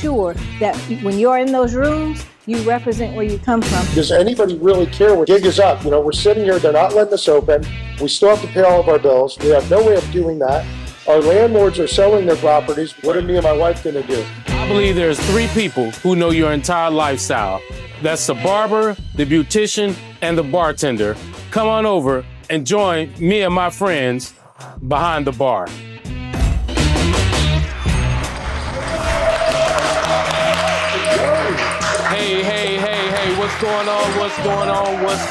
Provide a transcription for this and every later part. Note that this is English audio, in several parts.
sure that when you're in those rooms, you represent where you come from. Does anybody really care when gig is up? You know, we're sitting here, they're not letting us open. We still have to pay all of our bills. We have no way of doing that. Our landlords are selling their properties. What are me and my wife gonna do? I believe there's 3 people who know your entire lifestyle. That's the barber, the beautician, and the bartender. Come on over and join me and my friends behind the bar. Hey, what's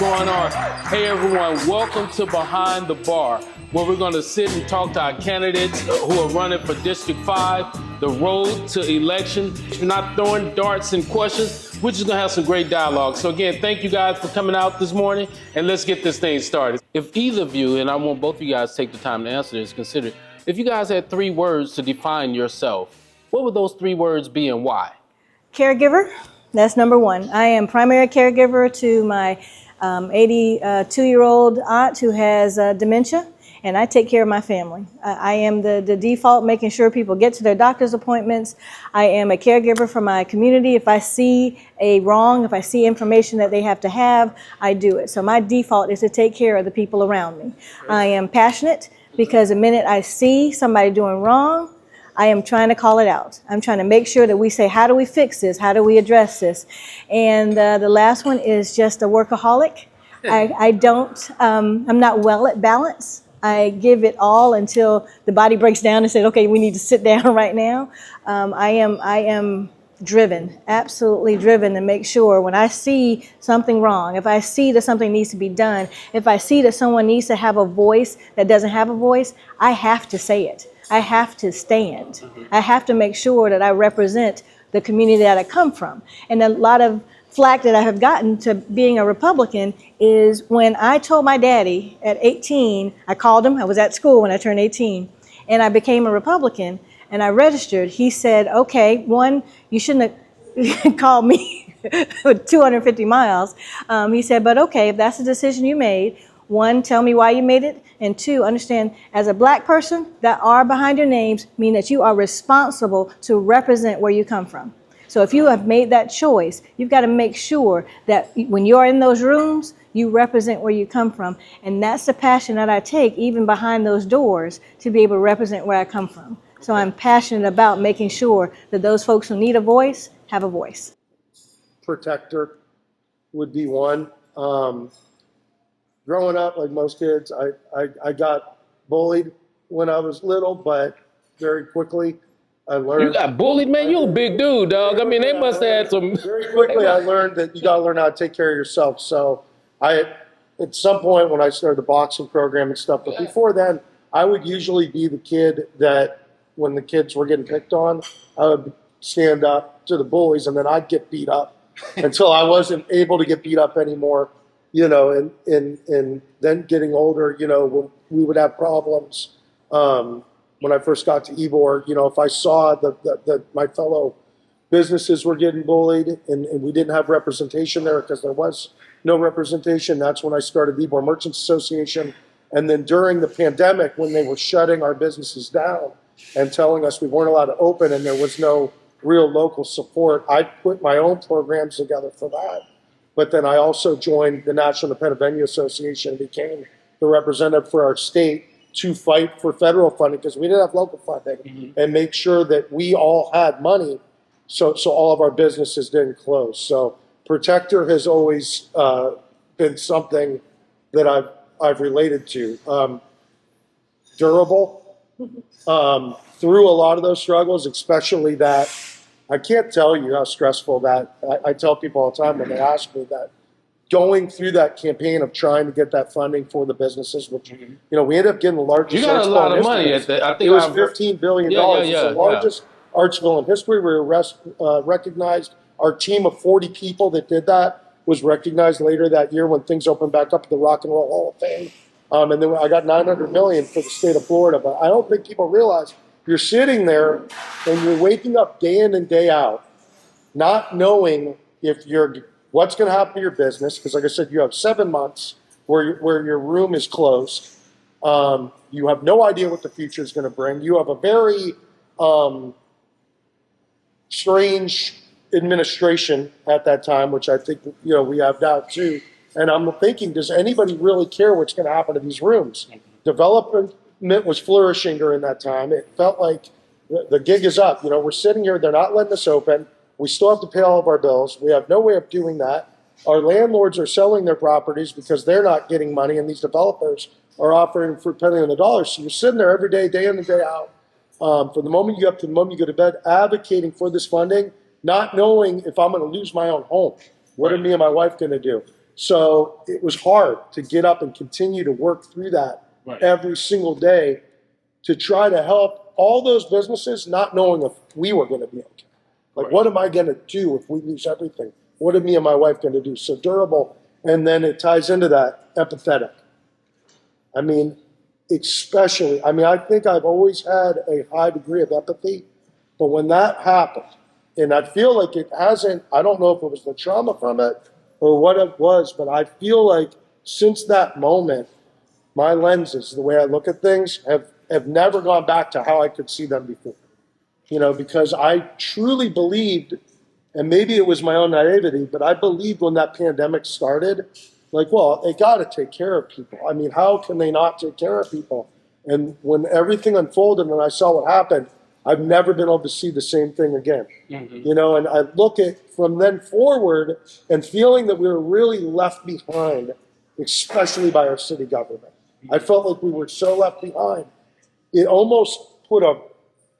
going on? Hey everyone, welcome to Behind the Bar, where we're gonna sit and talk to our candidates who are running for District 5, the road to election. We're not throwing darts and questions, we're just gonna have some great dialogue. So again, thank you guys for coming out this morning, and let's get this thing started. If either of you, and I want both of you guys to take the time to answer this, consider, if you guys had 3 words to define yourself, what would those 3 words be and why? Caregiver, that's number 1. I am primary caregiver to my 82-year-old aunt who has dementia, and I take care of my family. I am the default, making sure people get to their doctor's appointments. I am a caregiver for my community. If I see a wrong, if I see information that they have to have, I do it. So my default is to take care of the people around me. I am passionate because the minute I see somebody doing wrong, I am trying to call it out. I'm trying to make sure that we say, how do we fix this? How do we address this? And the last one is just a workaholic. I'm not well at balance. I give it all until the body breaks down and says, okay, we need to sit down right now. I am driven, absolutely driven to make sure when I see something wrong, if I see that something needs to be done, if I see that someone needs to have a voice that doesn't have a voice, I have to say it. I have to stand. I have to make sure that I represent the community that I come from. And a lot of flack that I have gotten to being a Republican is when I told my daddy at 18, I called him, I was at school when I turned 18, and I became a Republican and I registered. He said, okay, 1, you shouldn't have called me 250 miles. He said, but okay, if that's the decision you made, 1, tell me why you made it, and 2, understand as a black person, that R behind your names mean that you are responsible to represent where you come from. So if you have made that choice, you've got to make sure that when you're in those rooms, you represent where you come from. And that's the passion that I take, even behind those doors, to be able to represent where I come from. So I'm passionate about making sure that those folks who need a voice have a voice. Protector would be 1. Growing up, like most kids, I got bullied when I was little, but very quickly I learned. You got bullied, man? You a big dude, dog. I mean, they must have had some. Very quickly I learned that you gotta learn how to take care of yourself. So at some point when I started the boxing program and stuff, but before then, I would usually be the kid that when the kids were getting picked on, I would stand up to the bullies and then I'd get beat up until I wasn't able to get beat up anymore. You know, and then getting older, you know, we would have problems. When I first got to Ybor, you know, if I saw that my fellow businesses were getting bullied and we didn't have representation there because there was no representation, that's when I started the Ybor Merchants Association. And then during the pandemic, when they were shutting our businesses down and telling us we weren't allowed to open and there was no real local support, I put my own programs together for that. But then I also joined the National Independent Venue Association and became the representative for our state to fight for federal funding because we didn't have local funding and make sure that we all had money so all of our businesses didn't close. So Protector has always been something that I've related to. Durable. Through a lot of those struggles, especially that, I can't tell you how stressful that, I tell people all the time when they ask me that, going through that campaign of trying to get that funding for the businesses, which, you know, we ended up getting the largest. You got a lot of money at that. I think it was $15 billion. It's the largest artsville in history. We were recognized. Our team of 40 people that did that was recognized later that year when things opened back up at the Rock and Roll Hall of Fame. And then I got $900 million for the state of Florida. But I don't think people realize you're sitting there and you're waking up day in and day out, not knowing what's going to happen to your business. Because like I said, you have 7 months where your room is closed. You have no idea what the future is going to bring. You have a very strange administration at that time, which I think, we have now too. And I'm thinking, does anybody really care what's going to happen to these rooms? Development was flourishing during that time. It felt like the gig is up. We're sitting here, they're not letting us open. We still have to pay all of our bills. We have no way of doing that. Our landlords are selling their properties because they're not getting money, and these developers are offering for a penny on the dollar. So you're sitting there every day, day in and day out, from the moment you get up to the moment you go to bed, advocating for this funding, not knowing if I'm going to lose my own home. What are me and my wife going to do? So it was hard to get up and continue to work through that every single day to try to help all those businesses, not knowing if we were going to be okay. Like, what am I going to do if we lose everything? What are me and my wife going to do? So durable. And then it ties into that, empathetic. I mean, especially, I think I've always had a high degree of empathy, but when that happened, and I feel like it hasn't, I don't know if it was the trauma from it or what it was, but I feel like since that moment, my lenses, the way I look at things, have never gone back to how I could see them before. Because I truly believed, and maybe it was my own naivety, but I believed when that pandemic started, like, well, they got to take care of people. I mean, how can they not take care of people? And when everything unfolded and I saw what happened, I've never been able to see the same thing again. And I look at from then forward and feeling that we were really left behind, especially by our city government. I felt like we were so left behind. It almost put a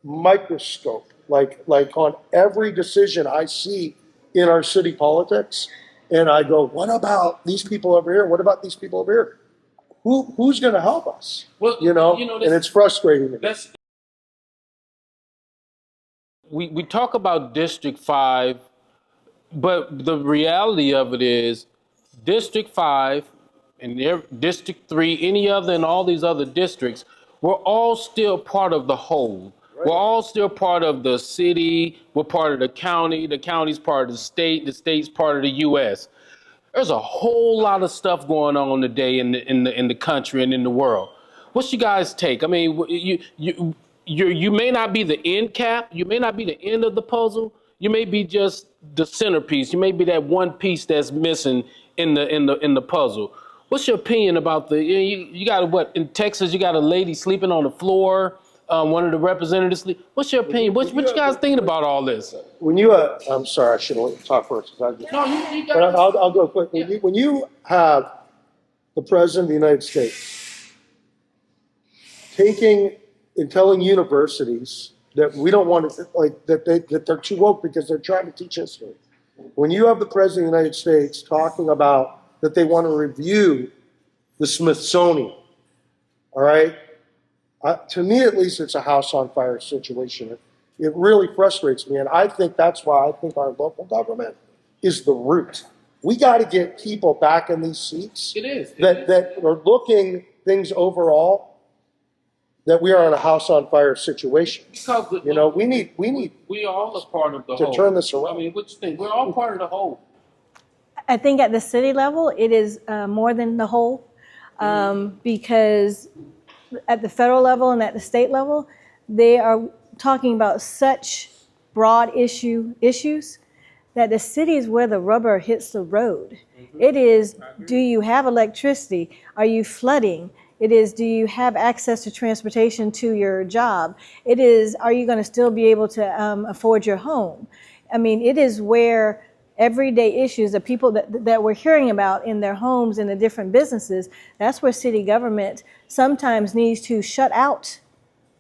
microscope, like on every decision I see in our city politics. And I go, what about these people over here? What about these people over here? Who's going to help us? Well, and it's frustrating to me. We talk about District 5, but the reality of it is District 5 and District 3, any other and all these other districts, we're all still part of the whole. Right. We're all still part of the city, we're part of the county's part of the state's part of the U.S. There's a whole lot of stuff going on today in the country and in the world. What's your guys' take? I mean, you may not be the end cap, you may not be the end of the puzzle, you may be just the centerpiece, you may be that one piece that's missing in the puzzle. What's your opinion about you got what in Texas? You got a lady sleeping on the floor. One of the representatives. What's your opinion? What you guys thinking about all this? When you, I'm sorry, I should have talked first. No, you got. But I'll go quick. When you have the president of the United States taking and telling universities that we don't want to, that they're too woke because they're trying to teach history. When you have the president of the United States talking about that they want to review the Smithsonian, all right? To me, at least, it's a house on fire situation. It really frustrates me, and I think that's why I think our local government is the root. We got to get people back in these seats. That are looking things overall. That we are in a house on fire situation. Because we need. We all are part of the whole. To turn this around. I mean, what you think? We're all part of the whole. I think at the city level, it is more than the whole, because at the federal level and at the state level, they are talking about such broad issues that the city is where the rubber hits the road. It is, do you have electricity? Are you flooding? It is, do you have access to transportation to your job? It is, are you going to still be able to afford your home? I mean, it is where everyday issues, the people that we're hearing about in their homes and the different businesses, that's where city government sometimes needs to shut out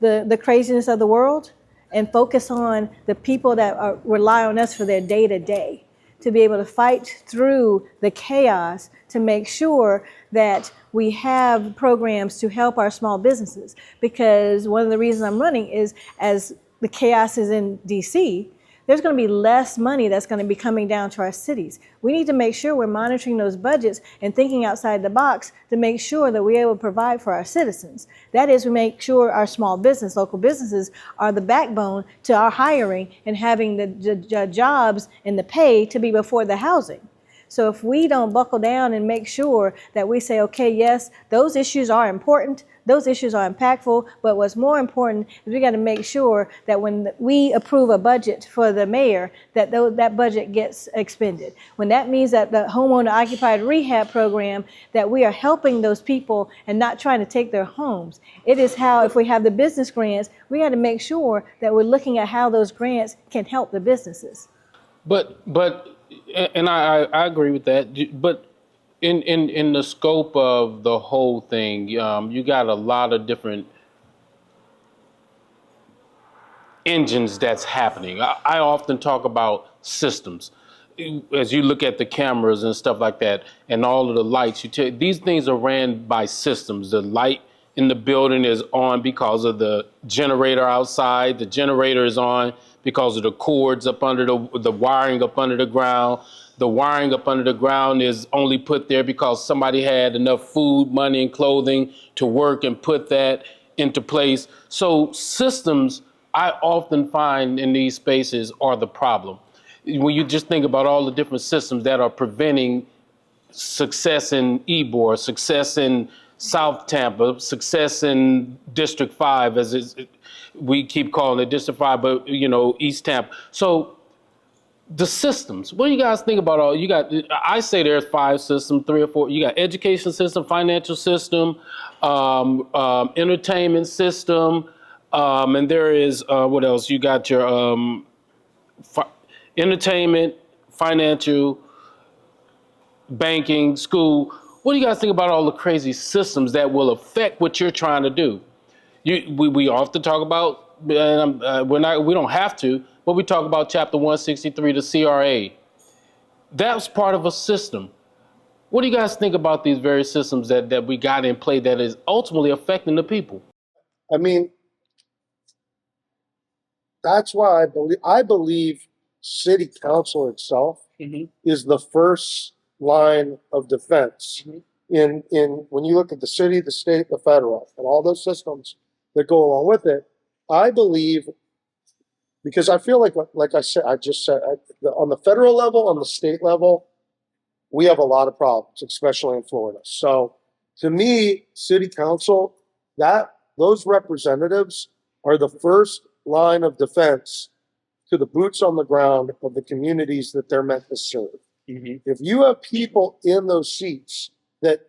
the craziness of the world and focus on the people that rely on us for their day-to-day, to be able to fight through the chaos to make sure that we have programs to help our small businesses. Because one of the reasons I'm running is, as the chaos is in DC, there's going to be less money that's going to be coming down to our cities. We need to make sure we're monitoring those budgets and thinking outside the box to make sure that we're able to provide for our citizens. That is, we make sure our small business, local businesses, are the backbone to our hiring and having the jobs and the pay to be before the housing. So if we don't buckle down and make sure that we say, okay, yes, those issues are important, those issues are impactful, but what's more important is we got to make sure that when we approve a budget for the mayor, that that budget gets expended. When that means that the homeowner occupied rehab program, that we are helping those people and not trying to take their homes. It is how, if we have the business grants, we got to make sure that we're looking at how those grants can help the businesses. But and I agree with that. But in the scope of the whole thing, you got a lot of different engines that's happening. I often talk about systems. As you look at the cameras and stuff like that, and all of the lights, these things are ran by systems. The light in the building is on because of the generator outside. The generator is on because of the cords up under the wiring up under the ground. The wiring up under the ground is only put there because somebody had enough food, money, and clothing to work and put that into place. So systems, I often find in these spaces, are the problem. When you just think about all the different systems that are preventing success in Ybor, success in South Tampa, success in District 5, we keep calling it District 5, but East Tampa. So the systems, what do you guys think about I say there's 5 systems, 3 or 4. You got education system, financial system, entertainment system, and there is, what else? You got your entertainment, financial, banking, school. What do you guys think about all the crazy systems that will affect what you're trying to do? We often talk about, and we don't have to, but we talk about Chapter 163, the CRA. That's part of a system. What do you guys think about these various systems that we got in play that is ultimately affecting the people? I mean, that's why I believe city council itself is the first line of defense. In when you look at the city, the state, the federal, and all those systems that go along with it, I believe, because I feel like I said, on the federal level, on the state level, we have a lot of problems, especially in Florida. So to me, city council, those representatives are the first line of defense to the boots on the ground of the communities that they're meant to serve. If you have people in those seats that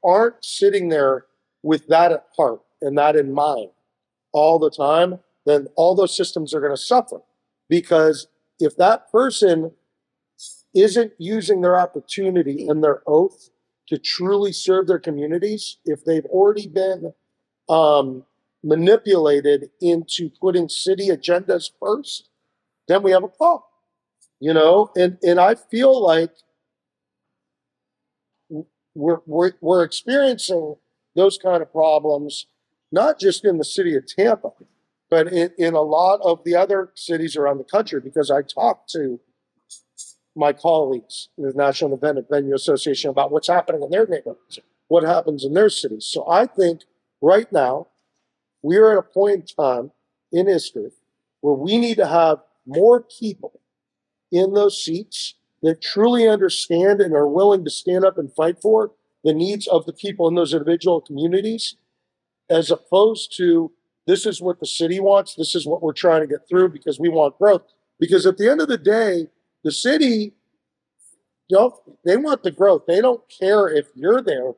aren't sitting there with that at heart and that in mind all the time, then all those systems are going to suffer. Because if that person isn't using their opportunity and their oath to truly serve their communities, if they've already been manipulated into putting city agendas first, then we have a problem. And I feel like we're experiencing those kind of problems, not just in the city of Tampa, but in a lot of the other cities around the country, because I talked to my colleagues in the National Event and Venue Association about what's happening in their neighborhoods, what happens in their cities. So I think right now we're at a point in time in history where we need to have more people in those seats that truly understand and are willing to stand up and fight for the needs of the people in those individual communities, as opposed to, this is what the city wants, this is what we're trying to get through because we want growth. Because at the end of the day, the city, they want the growth. They don't care if you're there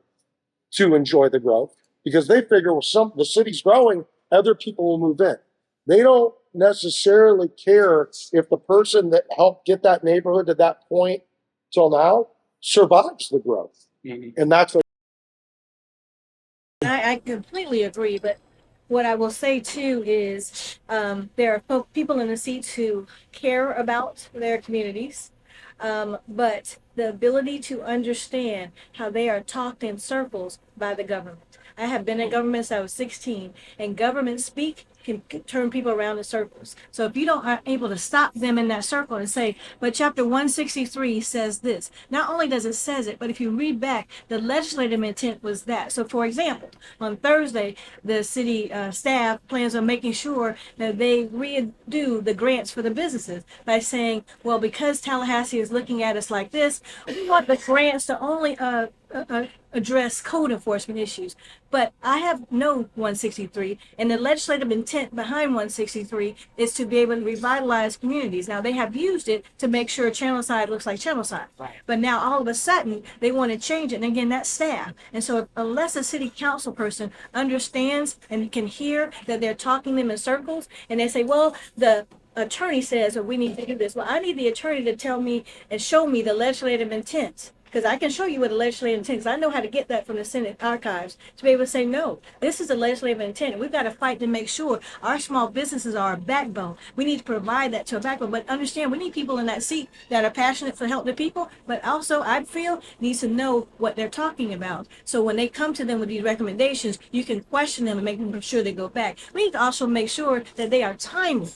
to enjoy the growth, because they figure, the city's growing, other people will move in. They don't necessarily care if the person that helped get that neighborhood to that point till now survives the growth. And that's what I completely agree, but what I will say too is there are people in the seats who care about their communities, but the ability to understand how they are talked in circles by the government. I have been in government since I was 16, and government speak can turn people around in circles. So if you don't are able to stop them in that circle and say, but chapter 163 says this, not only does it says it, but if you read back, the legislative intent was that. So for example, on Thursday, the city staff plans on making sure that they redo the grants for the businesses by saying, well, because Tallahassee is looking at us like this, we want the grants to only address code enforcement issues. But I have no 163, and the legislative intent behind 163 is to be able to revitalize communities. Now, they have used it to make sure Channelside looks like Channelside. Right. But now, all of a sudden, they want to change it. And again, that's staff. And so, unless a city council person understands and can hear that they're talking them in circles, and they say, well, the attorney says, well, we need to do this. Well, I need the attorney to tell me and show me the legislative intent. Because I can show you what a legislative intent is. I know how to get that from the Senate archives to be able to say, no, this is a legislative intent. We've got to fight to make sure our small businesses are our backbone. We need to provide that to a backbone. But understand, we need people in that seat that are passionate for help the people, but also, I feel, needs to know what they're talking about. So when they come to them with these recommendations, you can question them and make them sure they go back. We need to also make sure that they are timely.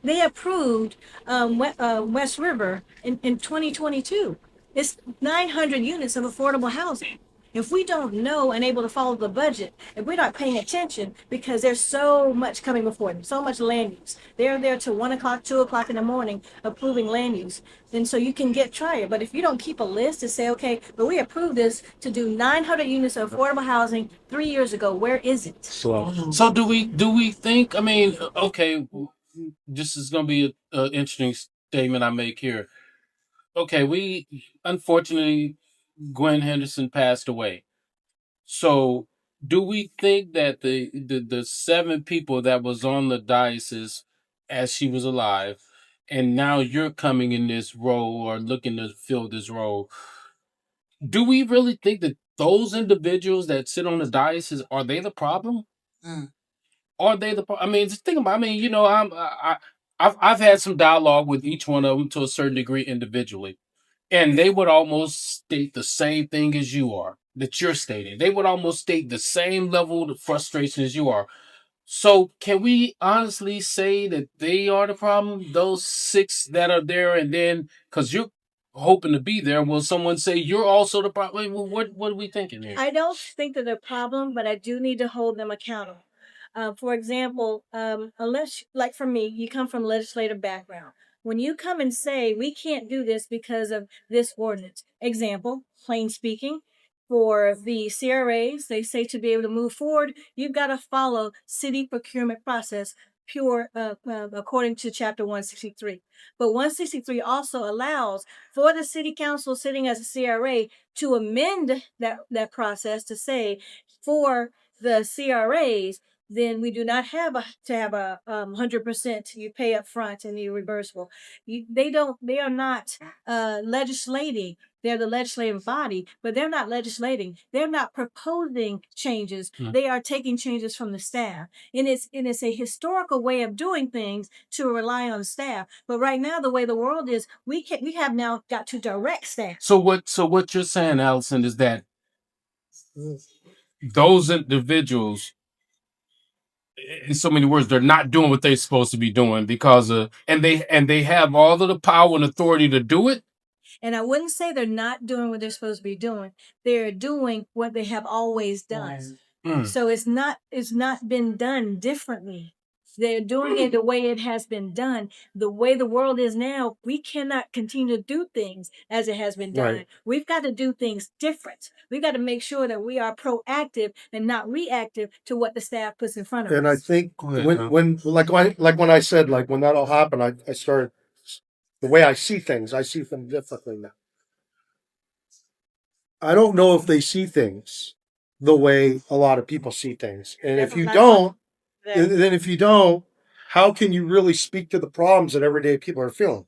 They approved West River in 2022. It's 900 units of affordable housing. If we don't know and able to follow the budget, if we're not paying attention, because there's so much coming before them, so much land use. They're there till 1 o'clock, 2 o'clock in the morning approving land use. Then so you can try it. But if you don't keep a list to say, okay, but we approved this to do 900 units of affordable housing 3 years ago, where is it? So do we think? I mean, okay, this is going to be an interesting statement I make here. Okay, we unfortunately Gwen Henderson passed away. So do we think that the 7 people that was on the diocese as she was alive, and now you're coming in this role or looking to fill this role, do we really think that those individuals that sit on the diocese, are they the problem? Are they the? I mean, just think about. I mean, you know, I've had some dialogue with each one of them to a certain degree individually, and they would almost state the same thing as you are that you're stating. They would almost state the same level of frustration as you are. So, can we honestly say that they are the problem? Those 6 that are there, and then because you're hoping to be there, will someone say you're also the problem? What are we thinking here? I don't think they're the problem, but I do need to hold them accountable. For example, unless, like for me, you come from legislative background. When you come and say, we can't do this because of this ordinance, example, plain speaking, for the CRAs, they say to be able to move forward, you've got to follow city procurement process according to chapter 163. But 163 also allows for the city council sitting as a CRA to amend that process to say for the CRAs, then we do not have to have a 100% you pay up front and you reversible. They are not legislating. They're the legislative body, but they're not legislating. They're not proposing changes. They are taking changes from the staff. And it's a historical way of doing things to rely on staff. But right now, the way the world is, we have now got to direct staff. So what you're saying, Alison, is that those individuals, in so many words, they're not doing what they're supposed to be doing because and they have all of the power and authority to do it. And I wouldn't say they're not doing what they're supposed to be doing. They're doing what they have always done. So it's not been done differently. They're doing it the way it has been done. The way the world is now, we cannot continue to do things as it has been done. Right. We've got to do things different. We've got to make sure that we are proactive and not reactive to what the staff puts in front of us. And I think when I said, like when that all happened, I started, the way I see them differently now. I don't know if they see things the way a lot of people see things. And if you don't, how can you really speak to the problems that everyday people are feeling?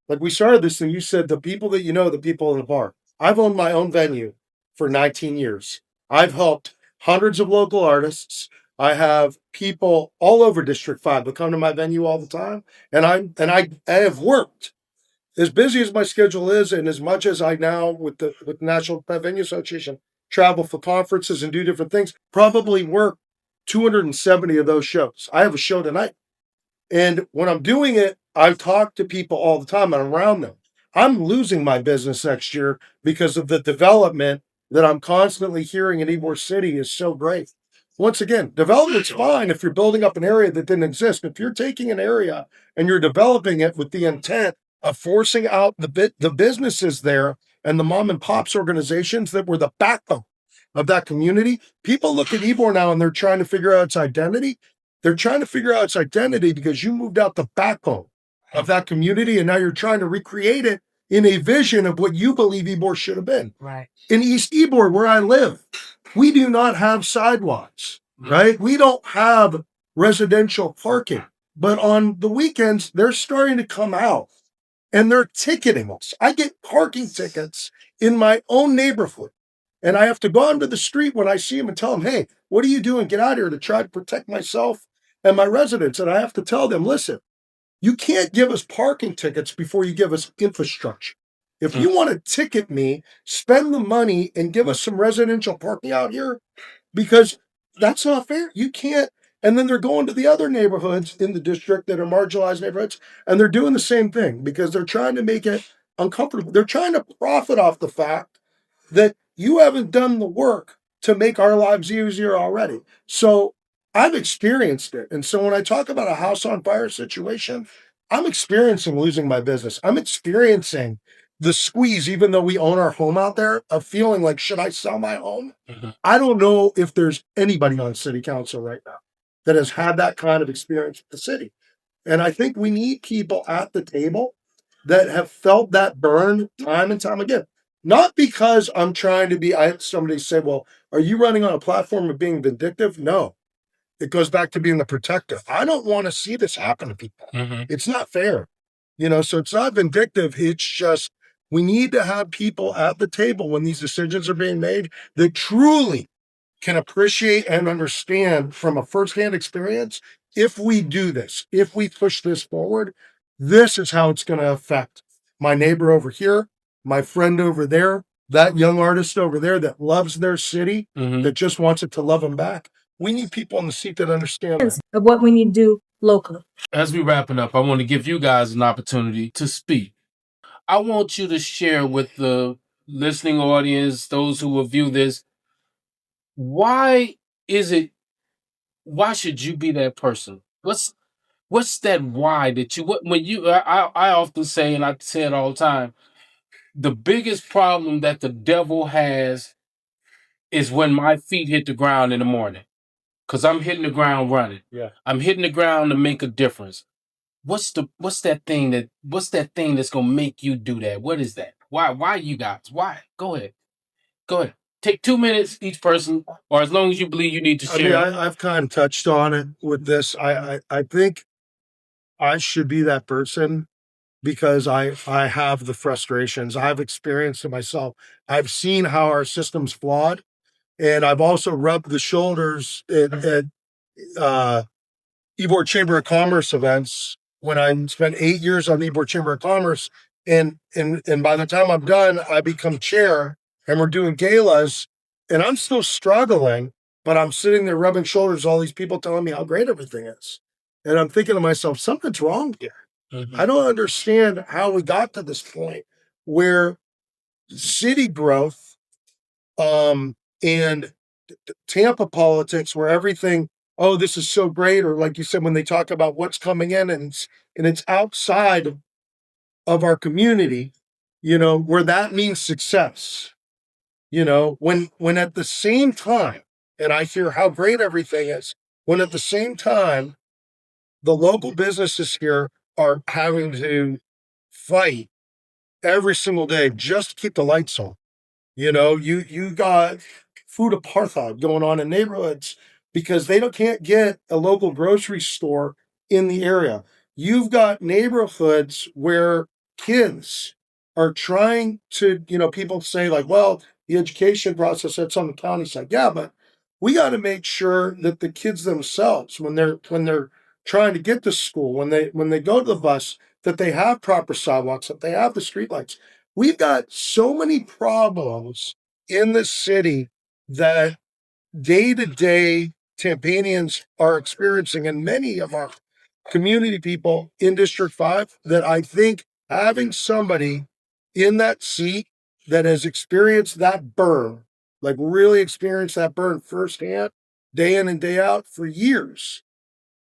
Like we started this thing, you said the people that you know, the people in the bar. I've owned my own venue for 19 years. I've helped hundreds of local artists. I have people all over District 5 that come to my venue all the time. And I have worked as busy as my schedule is, and as much as I now with the National Pet Venue Association travel for conferences and do different things, probably work 270 of those shows. I have a show tonight. And when I'm doing it, I talk to people all the time and I'm around them. I'm losing my business next year because of the development that I'm constantly hearing in Ybor City is so great. Once again, development's fine if you're building up an area that didn't exist. If you're taking an area and you're developing it with the intent of forcing out the businesses there and the mom and pops organizations that were the backbone of that community, people look at Ybor now and they're trying to figure out its identity. They're trying to figure out its identity because you moved out the backbone of that community and now you're trying to recreate it in a vision of what you believe Ybor should have been. Right. In East Ybor, where I live, we do not have sidewalks, right? We don't have residential parking. But on the weekends, they're starting to come out and they're ticketing us. I get parking tickets in my own neighborhood. And I have to go onto the street when I see them and tell them, hey, what are you doing? Get out of here to try to protect myself and my residents. And I have to tell them, listen, you can't give us parking tickets before you give us infrastructure. If you want to ticket me, spend the money and give us some residential parking out here because that's not fair. You can't. And then they're going to the other neighborhoods in the district that are marginalized neighborhoods, and they're doing the same thing because they're trying to make it uncomfortable. They're trying to profit off the fact that you haven't done the work to make our lives easier already. So I've experienced it. And so when I talk about a house on fire situation, I'm experiencing losing my business. I'm experiencing the squeeze, even though we own our home out there, of feeling like, should I sell my home? I don't know if there's anybody on city council right now that has had that kind of experience with the city. And I think we need people at the table that have felt that burn time and time again. Not because I'm trying to be, I had somebody say, well, are you running on a platform of being vindictive? No. It goes back to being the protector. I don't want to see this happen to people. It's not fair. So it's not vindictive. It's just we need to have people at the table when these decisions are being made that truly can appreciate and understand from a firsthand experience. If we do this, if we push this forward, this is how it's going to affect my neighbor over here, my friend over there, that young artist over there that loves their city, that just wants it to love them back. We need people in the seat that understand that. Of what we need to do locally. As we wrapping up, I want to give you guys an opportunity to speak. I want you to share with the listening audience, those who will view this, why should you be that person? What's that why that I often say, and I say it all the time, the biggest problem that the devil has is when my feet hit the ground in the morning. Because I'm hitting the ground running. Yeah. I'm hitting the ground to make a difference. What's that thing that's gonna make you do that? What is that? Why you guys? Why? Go ahead. Take 2 minutes each person, or as long as you believe you need to share. I've kind of touched on it with this. I think I should be that person because I have the frustrations. I've experienced it myself. I've seen how our system's flawed, and I've also rubbed the shoulders at Ybor Chamber of Commerce events when I spent 8 years on the Ybor Chamber of Commerce. And by the time I'm done, I become chair and we're doing galas and I'm still struggling, but I'm sitting there rubbing shoulders with all these people telling me how great everything is. And I'm thinking to myself, something's wrong here. I don't understand how we got to this point where city growth and Tampa politics, where everything, oh, this is so great, or like you said, when they talk about what's coming in and it's outside of our community, where that means success. When at the same time, and I hear how great everything is, when at the same time, the local businesses here are having to fight every single day just to keep the lights on. You got food apartheid going on in neighborhoods because they can't get a local grocery store in the area. You've got neighborhoods where kids are trying to, people say like, well, the education process, that's on the county side. Yeah, but we got to make sure that the kids themselves, when they're trying to get to school, when they go to the bus, that they have proper sidewalks, that they have the streetlights. We've got so many problems in this city that day-to-day Tampanians are experiencing, and many of our community people in District 5, that I think having somebody in that seat that has experienced that burn, like really experienced that burn firsthand, day in and day out for years.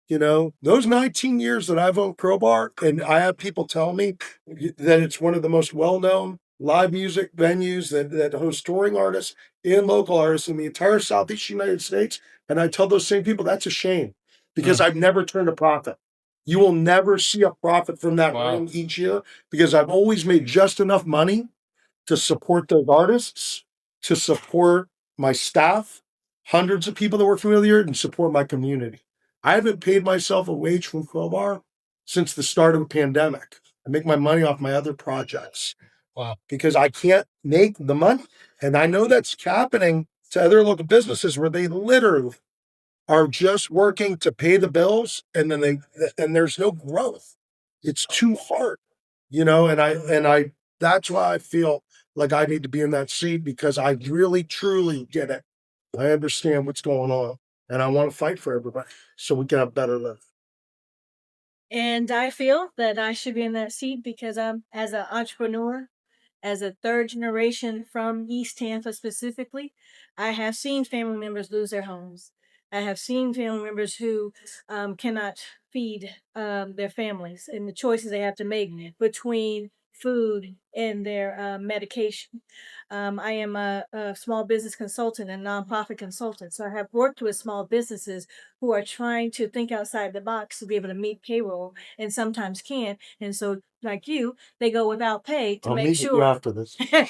Those 19 years that I've owned Crowbar, and I have people tell me that it's one of the most well-known live music venues that host touring artists and local artists in the entire Southeast United States. And I tell those same people that's a shame because I've never turned a profit. You will never see a profit from that ring each year because I've always made just enough money to support those artists, to support my staff, hundreds of people that work for me here, and support my community. I haven't paid myself a wage from Crowbar since the start of the pandemic. I make my money off my other projects. Wow. Because I can't make the money. And I know that's happening to other local businesses where they literally are just working to pay the bills and and there's no growth. It's too hard, and I that's why I feel like I need to be in that seat because I really truly get it. I understand what's going on and I want to fight for everybody so we can have better life. And I feel that I should be in that seat because I'm, as an entrepreneur, as a third generation from East Tampa specifically, I have seen family members lose their homes. I have seen family members who cannot feed their families and the choices they have to make between food and their medication. I am a small business consultant and nonprofit consultant. So I have worked with small businesses who are trying to think outside the box to be able to meet payroll and sometimes can't. And so, like you, they go without pay to I'll make meet you sure after this. to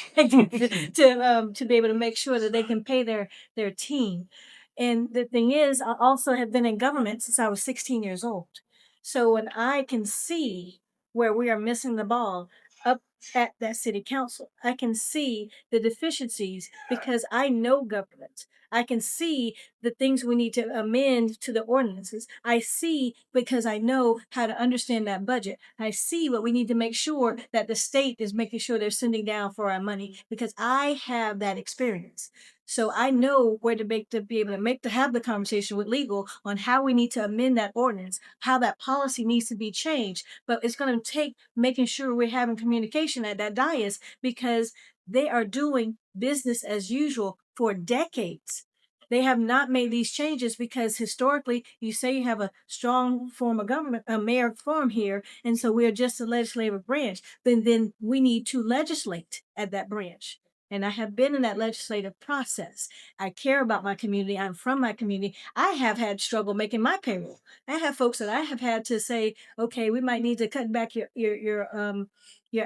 be able to make sure that they can pay their team. And the thing is, I also have been in government since I was 16 years old. So when I can see where we are missing the ball up at that city council, I can see the deficiencies because I know government. I can see the things we need to amend to the ordinances. I see because I know how to understand that budget. I see what we need to make sure that the state is making sure they're sending down for our money because I have that experience. So I know where to be able to have the conversation with legal on how we need to amend that ordinance, how that policy needs to be changed. But it's going to take making sure we're having communication at that dais because they are doing business as usual for decades. They have not made these changes because historically, you say you have a strong form of government, a mayor form here, and so we are just a legislative branch. Then we need to legislate at that branch. And I have been in that legislative process. I care about my community. I'm from my community. I have had struggle making my payroll. I have folks that I have had to say, okay, we might need to cut back your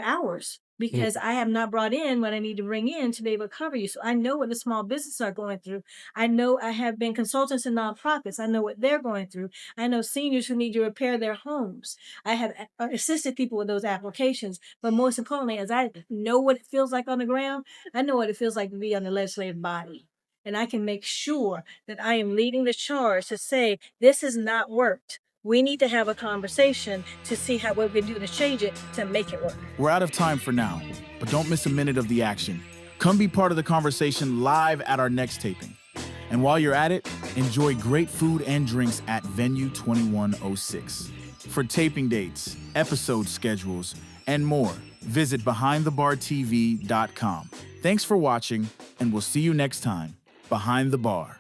hours because I have not brought in what I need to bring in to be able to cover you. So I know what the small businesses are going through. I know I have been consultants in nonprofits. I know what they're going through. I know seniors who need to repair their homes. I have assisted people with those applications. But most importantly, as I know what it feels like on the ground, I know what it feels like to be on the legislative body. And I can make sure that I am leading the charge to say, this has not worked. We need to have a conversation to see what we can do to change it to make it work. We're out of time for now, but don't miss a minute of the action. Come be part of the conversation live at our next taping. And while you're at it, enjoy great food and drinks at Venue 2106. For taping dates, episode schedules, and more, visit BehindTheBarTV.com. Thanks for watching, and we'll see you next time, Behind the Bar.